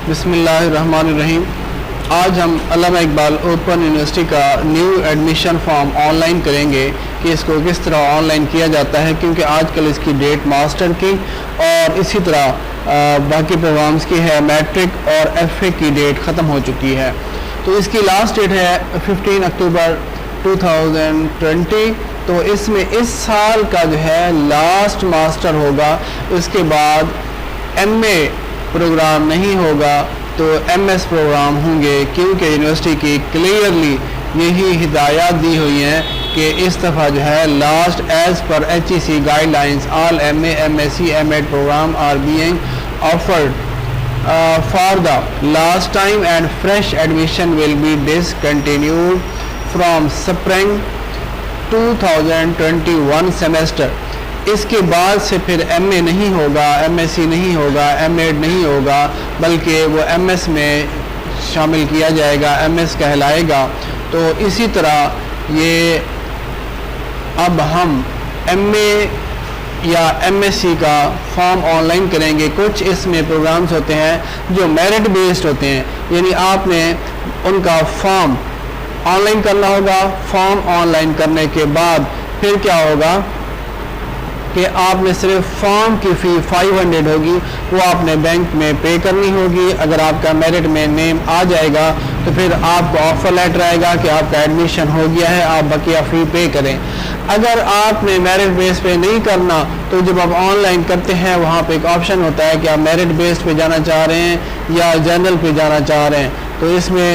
बिस्मिल्लाहिर्रहमानिर्रहीम। आज हम अल्लामा इकबाल ओपन यूनिवर्सिटी का न्यू एडमिशन फॉर्म ऑनलाइन करेंगे कि इसको किस तरह ऑनलाइन किया जाता है, क्योंकि आजकल इसकी डेट मास्टर की और इसी तरह बाकी प्रोग्राम्स की है, मैट्रिक और एफए की डेट ख़त्म हो चुकी है। तो इसकी लास्ट डेट है 15 अक्टूबर 2020। तो इसमें इस साल का जो है लास्ट मास्टर होगा, उसके बाद एमए प्रोग्राम नहीं होगा तो एमएस प्रोग्राम होंगे, क्योंकि यूनिवर्सिटी की क्लियरली यही हिदायत दी हुई हैं कि इस दफ़ा जो है लास्ट एज पर HEC guidelines all MA MSc MEd programmes are being offered for the last time and fresh admission will be discontinued from spring 2021 semester। इसके बाद से फिर MA नहीं होगा, MSc नहीं होगा, MEd नहीं होगा, बल्कि वो MS में शामिल किया जाएगा, MS कहलाएगा। तो इसी तरह ये अब हम MA या MSc का फॉर्म ऑनलाइन करेंगे। कुछ इसमें प्रोग्राम्स होते हैं जो मेरिट बेस्ड होते हैं, यानी आपने उनका फॉर्म ऑनलाइन करना होगा। फॉर्म ऑनलाइन करने के बाद फिर क्या होगा कि आपने सिर्फ फॉर्म की फ़ी 500 होगी, वो आपने बैंक में पे करनी होगी। अगर आपका मेरिट में नेम आ जाएगा तो फिर आपको ऑफर लेटर आएगा कि आपका एडमिशन हो गया है, आप बकिया फ़ी पे करें। अगर आपने मेरिट बेस पे नहीं करना तो जब आप ऑनलाइन करते हैं वहाँ पे एक ऑप्शन होता है कि आप मेरिट बेस पे जाना चाह रहे हैं या जनरल पे जाना चाह रहे हैं। तो इसमें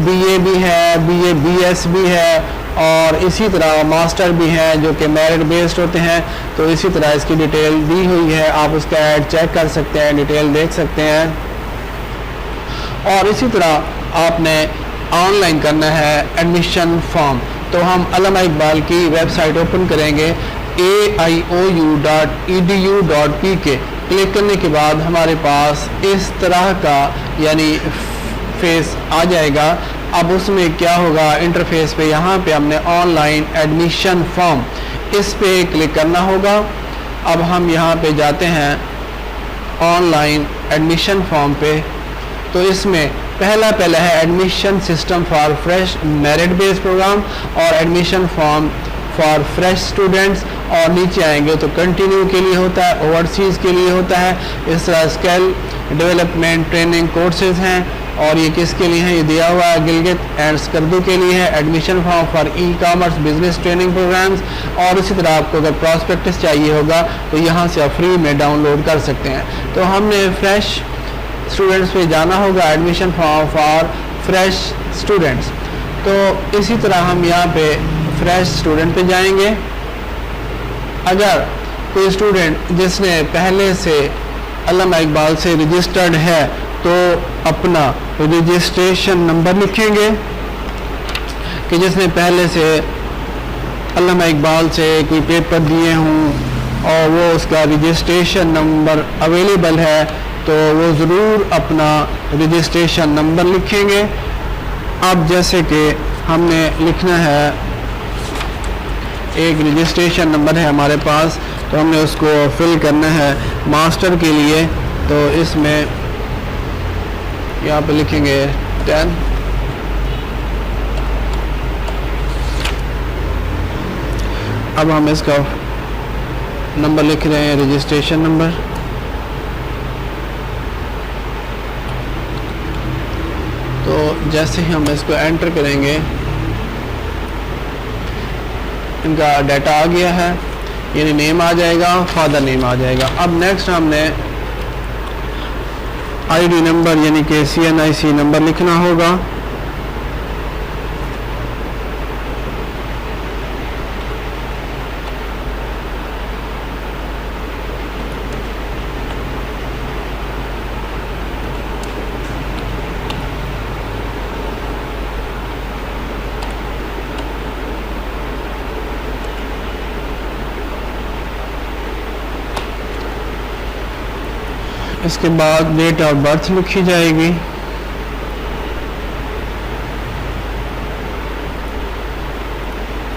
BA भी है, BA BS भी है और इसी तरह मास्टर भी हैं जो कि मेरिट बेस्ड होते हैं। तो इसी तरह इसकी डिटेल दी हुई है, आप उसका ऐड चेक कर सकते हैं, डिटेल देख सकते हैं। और इसी तरह आपने ऑनलाइन करना है एडमिशन फॉर्म। तो हम अल्लामा इकबाल की वेबसाइट ओपन करेंगे aiou.edu.pk। क्लिक करने के बाद हमारे पास इस तरह का यानी फेस आ जाएगा। अब उसमें क्या होगा, इंटरफेस पे यहाँ पे हमने ऑनलाइन एडमिशन फॉर्म इस पे क्लिक करना होगा। अब हम यहाँ पे जाते हैं ऑनलाइन एडमिशन फॉर्म पे। तो इसमें पहला है admission system for fresh merit based program और admission form for fresh students, और नीचे आएंगे तो कंटिन्यू के लिए होता है, ओवरसीज़ के लिए होता है, इस तरह स्किल डेवलपमेंट ट्रेनिंग कोर्सेज हैं। और ये किसके लिए है, ये दिया हुआ है गिलगित एंड स्कर्दू के लिए है। Admission form for e-commerce business training programmes, और इसी तरह आपको अगर प्रॉस्पेक्टस चाहिए होगा तो यहाँ से आप फ्री में डाउनलोड कर सकते हैं। तो हमने फ्रेश स्टूडेंट्स पे जाना होगा, admission form for fresh students. तो इसी तरह हम यहाँ पे फ्रेश स्टूडेंट पे जाएंगे। अगर कोई स्टूडेंट जिसने पहले से अल्लामा इकबाल से रजिस्टर्ड है तो अपना रजिस्ट्रेशन नंबर लिखेंगे कि जिसने पहले से अल्लामा इकबाल से कोई पेपर दिए हों और वो उसका रजिस्ट्रेशन नंबर अवेलेबल है तो वो ज़रूर अपना रजिस्ट्रेशन नंबर लिखेंगे। अब जैसे कि हमने लिखना है, एक रजिस्ट्रेशन नंबर है हमारे पास, तो हमने उसको फिल करना है मास्टर के लिए। तो इसमें यहाँ पे लिखेंगे 10। अब हम इसका नंबर लिख रहे हैं, रजिस्ट्रेशन नंबर। तो जैसे ही हम इसको एंटर करेंगे इनका डाटा आ गया है, यानी नेम आ जाएगा, फादर नेम आ जाएगा। अब नेक्स्ट हमने ID नंबर यानी कि CNIC नंबर लिखना होगा। इसके बाद डेट ऑफ बर्थ लिखी जाएगी।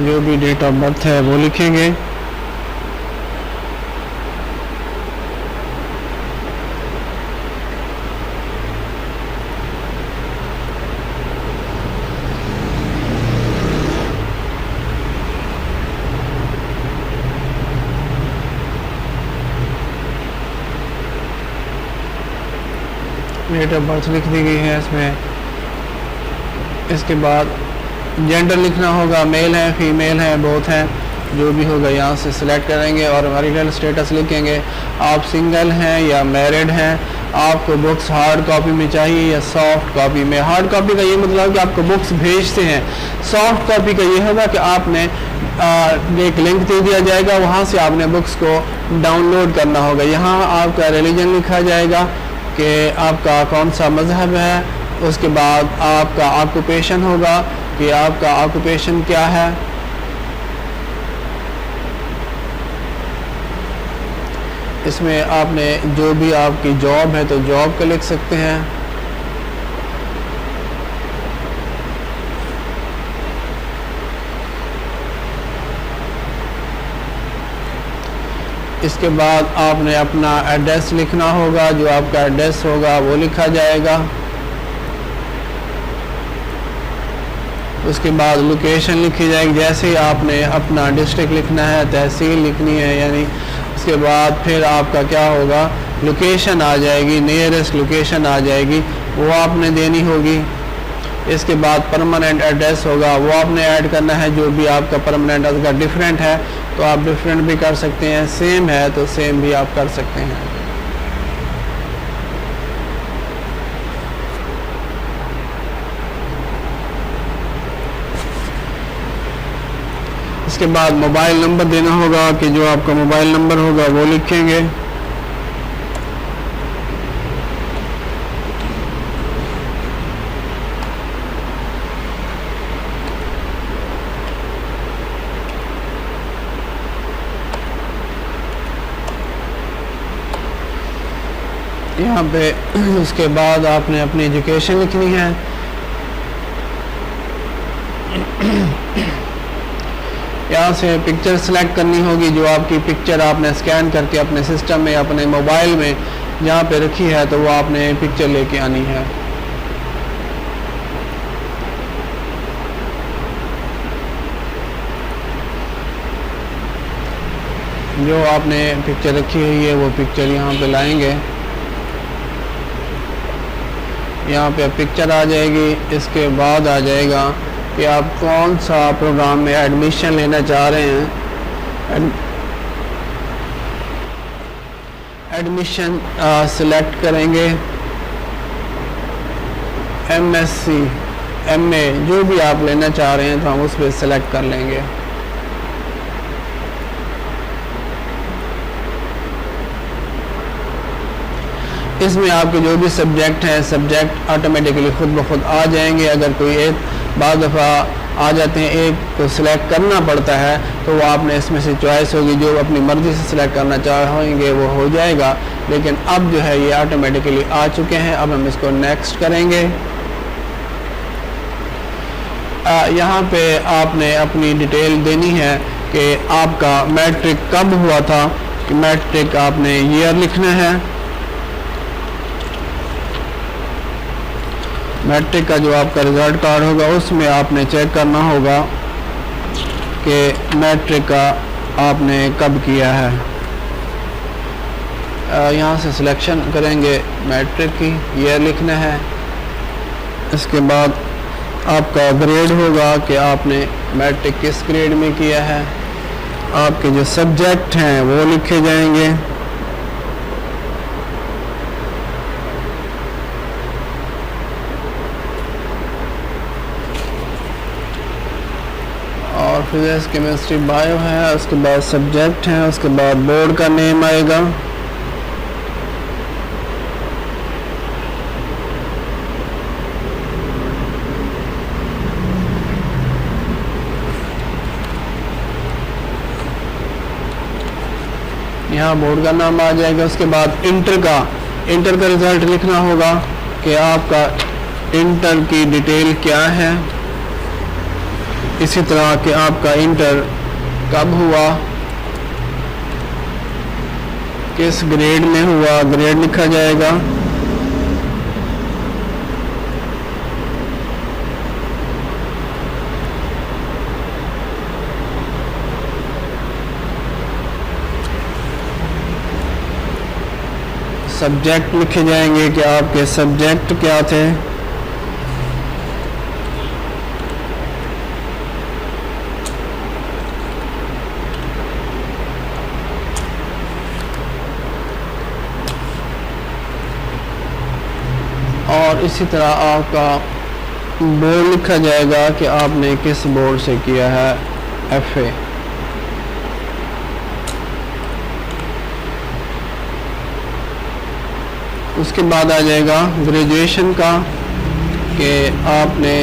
जो भी डेट ऑफ बर्थ है वो लिखेंगे। डेट ऑफ बर्थ लिख दी गई है इसमें। इसके बाद जेंडर लिखना होगा, मेल है, फीमेल है, बोथ हैं, जो भी होगा यहाँ से सिलेक्ट करेंगे और मैरिटल स्टेटस लिखेंगे। आप सिंगल हैं या मैरिड हैं, आपको बुक्स हार्ड कॉपी में चाहिए या सॉफ्ट कॉपी में। हार्ड कॉपी का ये मतलब कि आपको बुक्स भेजते हैं। सॉफ्ट कॉपी का ये होगा कि आपने एक लिंक दे दिया जाएगा, वहाँ से आपने बुक्स को डाउनलोड करना होगा। यहाँ आपका रिलीजन लिखा जाएगा कि आपका कौन सा मज़हब है। उसके बाद आपका ऑक्यूपेशन होगा कि आपका ऑक्यूपेशन क्या है। इसमें आपने जो भी आपकी जॉब है तो जॉब का लिख सकते हैं। इसके बाद आपने अपना एड्रेस लिखना होगा, जो आपका एड्रेस होगा वो लिखा जाएगा। उसके बाद लोकेशन लिखी जाएगी, जैसे ही आपने अपना डिस्ट्रिक्ट लिखना है, तहसील लिखनी है यानी। उसके बाद फिर आपका क्या होगा, लोकेशन आ जाएगी, नियरेस्ट लोकेशन आ जाएगी, वो आपने देनी होगी। इसके बाद परमानेंट एड्रेस होगा, वो आपने ऐड करना है। जो भी आपका परमानेंट, अगर डिफरेंट है तो आप डिफरेंट भी कर सकते हैं, सेम है तो सेम भी आप कर सकते हैं। इसके बाद मोबाइल नंबर देना होगा कि जो आपका मोबाइल नंबर होगा वो लिखेंगे। यहाँ पे उसके बाद आपने अपनी एजुकेशन लिखनी है। यहाँ से पिक्चर सेलेक्ट करनी होगी, जो आपकी पिक्चर आपने स्कैन करके अपने सिस्टम में, अपने मोबाइल में जहाँ पे रखी है तो वो आपने पिक्चर लेके आनी है। जो आपने पिक्चर रखी हुई है वो पिक्चर यहाँ पे लाएंगे। यहाँ पे पिक्चर आ जाएगी। इसके बाद आ जाएगा कि आप कौन सा प्रोग्राम में एडमिशन लेना चाह रहे हैं। एडमिशन सिलेक्ट करेंगे, MSc, MA जो भी आप लेना चाह रहे हैं तो हम उस पर सिलेक्ट कर लेंगे। इसमें आपके जो भी सब्जेक्ट हैं, सब्जेक्ट ऑटोमेटिकली खुद ब खुद आ जाएंगे। अगर कोई एक बाद दफ़ा आ जाते हैं, एक को सिलेक्ट करना पड़ता है तो वो आपने इसमें से चॉइस होगी, जो अपनी मर्ज़ी से सिलेक्ट करना चाहेंगे वो हो जाएगा। लेकिन अब जो है ये ऑटोमेटिकली आ चुके हैं। अब हम इसको नेक्स्ट करेंगे। यहाँ पे आपने अपनी डिटेल देनी है कि आपका मैट्रिक कब हुआ था, कि मैट्रिक आपने ईयर लिखना है। मैट्रिक का जो आपका रिज़ल्ट कार्ड होगा उसमें आपने चेक करना होगा कि मैट्रिक का आपने कब किया है। यहाँ से सिलेक्शन करेंगे, मैट्रिक की ईयर लिखना है। इसके बाद आपका ग्रेड होगा कि आपने मैट्रिक किस ग्रेड में किया है। आपके जो सब्जेक्ट हैं वो लिखे जाएंगे। और फिजिक्स, केमिस्ट्री, बायो है। उसके बाद सब्जेक्ट हैं। उसके बाद बोर्ड का नेम आएगा। यहाँ बोर्ड का नाम आ जाएगा। उसके बाद इंटर का रिज़ल्ट लिखना होगा कि आपका इंटर की डिटेल क्या है। इसी तरह कि आपका इंटर कब हुआ, किस ग्रेड में हुआ, ग्रेड लिखा जाएगा। سبجیکٹ لکھے جائیں گے کہ آپ کے سبجیکٹ کیا تھے. اور اسی طرح آپ کا بورڈ لکھا جائے گا کہ آپ نے کس بورڈ سے کیا ہے ایف اے. اس کے بعد آ جائے گا گریجویشن کا کہ آپ نے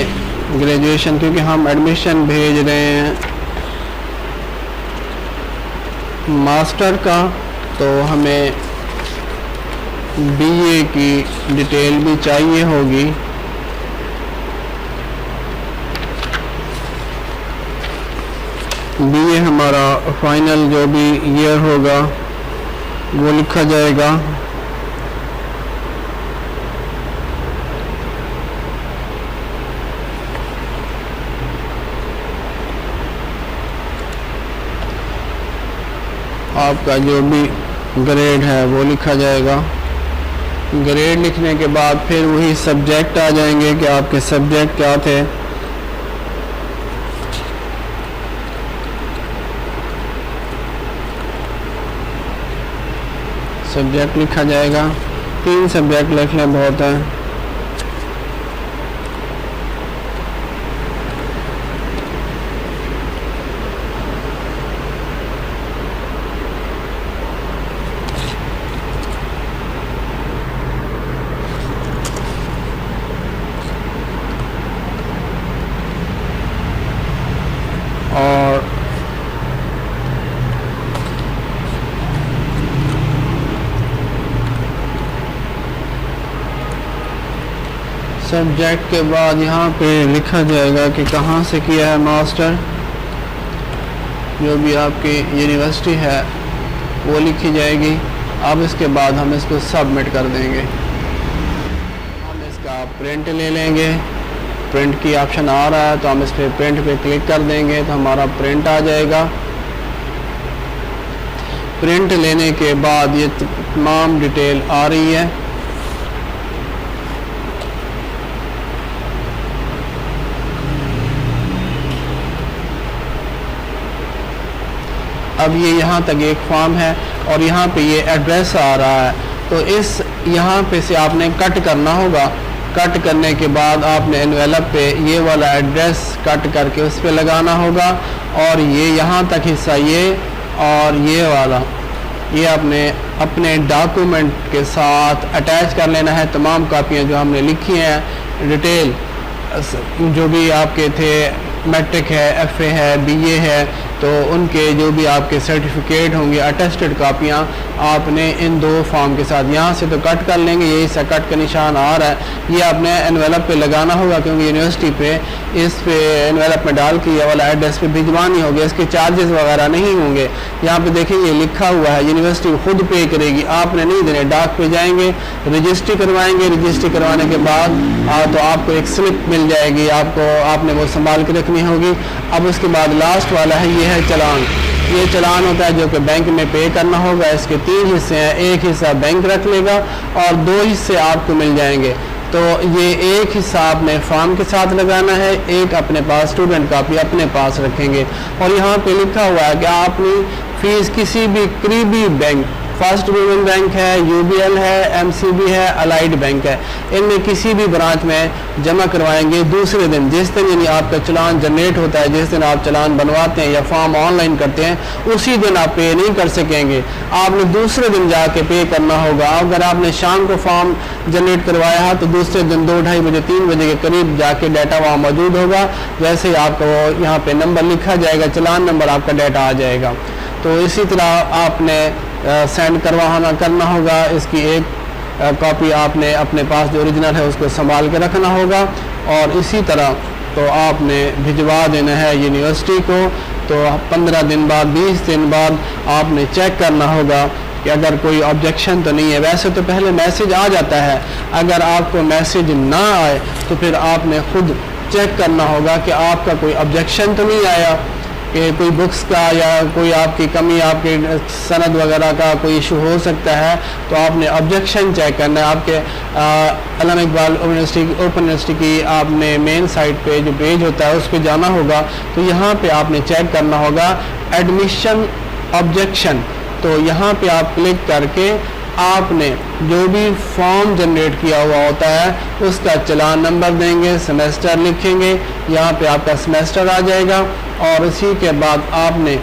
گریجویشن، کیونکہ ہم ایڈمیشن بھیج رہے ہیں ماسٹر کا، تو ہمیں بی اے کی ڈیٹیل بھی چاہیے ہوگی. بی اے ہمارا فائنل جو بھی ایئر ہوگا وہ لکھا جائے گا. آپ کا جو بھی گریڈ ہے وہ لکھا جائے گا. گریڈ لکھنے کے بعد پھر وہی سبجیکٹ آ جائیں گے کہ آپ کے سبجیکٹ کیا تھے. سبجیکٹ لکھا جائے گا. 3 سبجیکٹ لکھ لیں بہت ہے. اور سبجیکٹ کے بعد یہاں پہ لکھا جائے گا کہ کہاں سے کیا ہے ماسٹر. جو بھی آپ کی یونیورسٹی ہے وہ لکھی جائے گی. اب اس کے بعد ہم اس کو سبمٹ کر دیں گے. ہم اس کا پرنٹ لے لیں گے. پرنٹ کی آپشن آ رہا ہے تو ہم اس پہ پرنٹ پہ کلک کر دیں گے تو ہمارا پرنٹ آ جائے گا. پرنٹ لینے کے بعد یہ تمام ڈیٹیل آ رہی ہے. اب یہ یہاں تک ایک فارم ہے اور یہاں پہ یہ ایڈریس آ رہا ہے، تو اس یہاں پہ سے آپ نے کٹ کرنا ہوگا. کٹ کرنے کے بعد آپ نے انویلپ پہ یہ والا ایڈریس کٹ کر کے اس پہ لگانا ہوگا. اور یہ یہاں تک حصہ یہ اور یہ والا یہ آپ نے اپنے ڈاکومنٹ کے ساتھ اٹیچ کر لینا ہے. تمام کاپیاں جو ہم نے لکھی ہیں ڈیٹیل جو بھی آپ کے تھے، میٹرک ہے، ایف اے ہے، بی اے ہے، تو ان کے جو بھی آپ کے سرٹیفکیٹ ہوں گے اٹیسٹڈ کاپیاں آپ نے ان 2 فارم کے ساتھ یہاں سے تو کٹ کر لیں گے. یہی سا کٹ کا نشان آ رہا ہے، یہ آپ نے انویلپ پہ لگانا ہوگا کیونکہ یونیورسٹی پہ اس پہ انویلپ میں ڈال کے یہ والا ایڈریس پہ بھجوانی ہوگی. اس کے چارجز وغیرہ نہیں ہوں گے. یہاں پہ دیکھیں یہ لکھا ہوا ہے یونیورسٹی خود پے کرے گی، آپ نے نہیں دینے. ڈاک پہ جائیں گے، رجسٹری کروائیں گے. رجسٹری کروانے کے بعد تو آپ کو ایک سلپ مل جائے گی، آپ نے وہ سنبھال کے رکھنی ہوگی. اب اس کے بعد لاسٹ والا ہے، یہ ہے چلان. یہ چلان ہوتا ہے جو کہ بینک میں پے کرنا ہوگا. اس کے 3 حصے ہیں. ایک حصہ بینک رکھ لے گا اور 2 حصے آپ کو مل جائیں گے. تو یہ ایک حصہ آپ نے فارم کے ساتھ لگانا ہے، ایک اپنے پاس اسٹوڈنٹ کاپی اپنے پاس رکھیں گے. اور یہاں پہ لکھا ہوا ہے کہ آپ نے فیس کسی بھی قریبی بینک، فرسٹ یونین بینک ہے، یو بی ایل ہے، ایم سی بی ہے، الائیڈ بینک ہے، ان میں کسی بھی برانچ میں جمع کروائیں گے. دوسرے دن جس دن یعنی آپ کا چلان جنریٹ ہوتا ہے، جس دن آپ چلان بنواتے ہیں یا فارم آن لائن کرتے ہیں، اسی دن آپ پے نہیں کر سکیں گے. آپ نے دوسرے دن جا کے پے کرنا ہوگا. اگر آپ نے شام کو فارم جنریٹ کروایا ہے تو دوسرے دن 2-2:30 بجے 3 بجے کے قریب جا کے ڈیٹا وہاں موجود ہوگا. جیسے ہی آپ کو یہاں پہ نمبر لکھا جائے گا، چلان نمبر، آپ کا ڈیٹا آ جائے گا. تو اسی طرح آپ نے سینڈ کرنا ہوگا. اس کی ایک کاپی آپ نے اپنے پاس جو اوریجنل ہے اس کو سنبھال کے رکھنا ہوگا. اور اسی طرح تو آپ نے بھجوا دینا ہے یونیورسٹی کو. تو 15 دن بعد 20 دن بعد آپ نے چیک کرنا ہوگا کہ اگر کوئی آبجیکشن تو نہیں ہے. ویسے تو پہلے میسج آ جاتا ہے، اگر آپ کو میسج نہ آئے تو پھر آپ نے خود چیک کرنا ہوگا کہ آپ کا کوئی آبجیکشن تو نہیں آیا. کہ کوئی بکس کا یا کوئی آپ کی کمی آپ کے سند وغیرہ کا کوئی ایشو ہو سکتا ہے تو آپ نے آبجیکشن چیک کرنا ہے. آپ کے علامہ اقبال اوپن یونیورسٹی کی آپ نے مین سائٹ پہ جو پیج ہوتا ہے اس پہ جانا ہوگا. تو یہاں پہ آپ نے چیک کرنا ہوگا ایڈمیشن آبجیکشن. تو یہاں پہ آپ کلک کر کے آپ نے جو بھی فارم جنریٹ کیا ہوا ہوتا ہے اس کا چلان نمبر دیں گے, سیمیسٹر لکھیں گے, یہاں پہ آپ کا سیمیسٹر آ جائے گا. اور اسی کے بعد آپ نے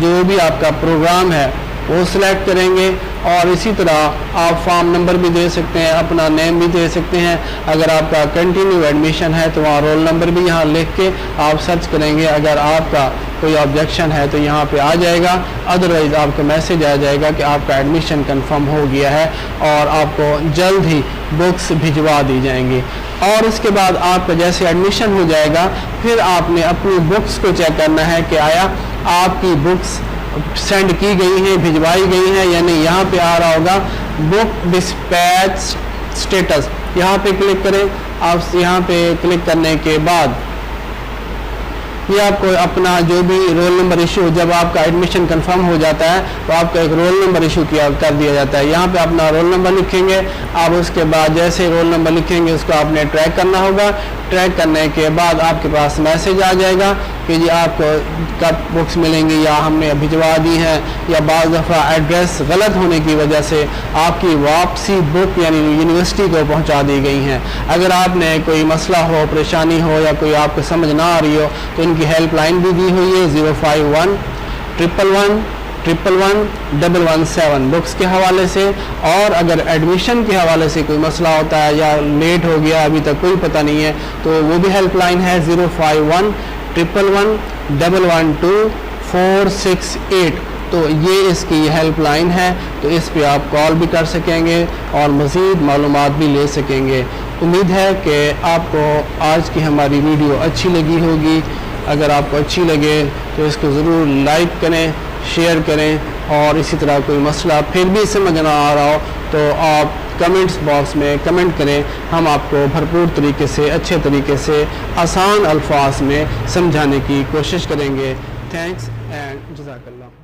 جو بھی آپ کا پروگرام ہے وہ سلیکٹ کریں گے. اور اسی طرح آپ فارم نمبر بھی دے سکتے ہیں, اپنا نیم بھی دے سکتے ہیں. اگر آپ کا کنٹینیو ایڈمیشن ہے تو وہاں رول نمبر بھی یہاں لکھ کے آپ سرچ کریں گے. اگر آپ کا کوئی آبجیکشن ہے تو یہاں پہ آ جائے گا, ادروائز آپ کو میسج آ جائے گا کہ آپ کا ایڈمیشن کنفرم ہو گیا ہے اور آپ کو جلد ہی بکس بھجوا دی جائیں گی. اور اس کے بعد آپ کا جیسے ایڈمیشن ہو جائے گا پھر آپ نے اپنی بکس کو چیک کرنا ہے کہ آیا آپ کی بکس سینڈ کی گئی ہیں, بھجوائی گئی ہیں یا نہیں. یہاں پہ آ رہا ہوگا بک ڈسپیچ سٹیٹس, یہاں پہ کلک کریں. آپ یہاں پہ کلک کرنے کے بعد یہ آپ کو اپنا جو بھی رول نمبر ایشو, جب آپ کا ایڈمیشن کنفرم ہو جاتا ہے تو آپ کا ایک رول نمبر ایشو کر دیا جاتا ہے. یہاں پہ اپنا رول نمبر لکھیں گے. آپ اس کے بعد جیسے رول نمبر لکھیں گے اس کو آپ نے ٹریک کرنا ہوگا. ٹریک کرنے کے بعد آپ کے پاس میسج آ جائے گا کہ جی آپ کو کب بکس ملیں گی یا ہم نے بھجوا دی ہیں, یا بعض دفعہ ایڈریس غلط ہونے کی وجہ سے آپ کی واپسی بک یعنی یونیورسٹی کو پہنچا دی گئی ہیں. اگر آپ نے کوئی مسئلہ ہو, پریشانی ہو یا کوئی آپ کو سمجھ نہ آ رہی ہو تو ان کی ہیلپ لائن بھی دی ہوئی ہے 051111117 بکس کے حوالے سے. اور اگر ایڈمیشن کے حوالے سے کوئی مسئلہ ہوتا ہے یا لیٹ ہو گیا ابھی تک کوئی پتہ نہیں ہے تو وہ بھی ہیلپ لائن ہے 05111112468. تو یہ اس کی ہیلپ لائن ہے, تو اس پہ آپ کال بھی کر سکیں گے اور مزید معلومات بھی لے سکیں گے. امید ہے کہ آپ کو آج کی ہماری ویڈیو اچھی لگی ہوگی. اگر آپ کو اچھی لگے تو اس کو ضرور لائک کریں, شیئر کریں, اور اسی طرح کوئی مسئلہ پھر بھی سمجھ نہ آ رہا ہو تو آپ کمنٹس باکس میں کمنٹ کریں. ہم آپ کو بھرپور طریقے سے, اچھے طریقے سے, آسان الفاظ میں سمجھانے کی کوشش کریں گے. تھینکس اینڈ جزاک اللہ.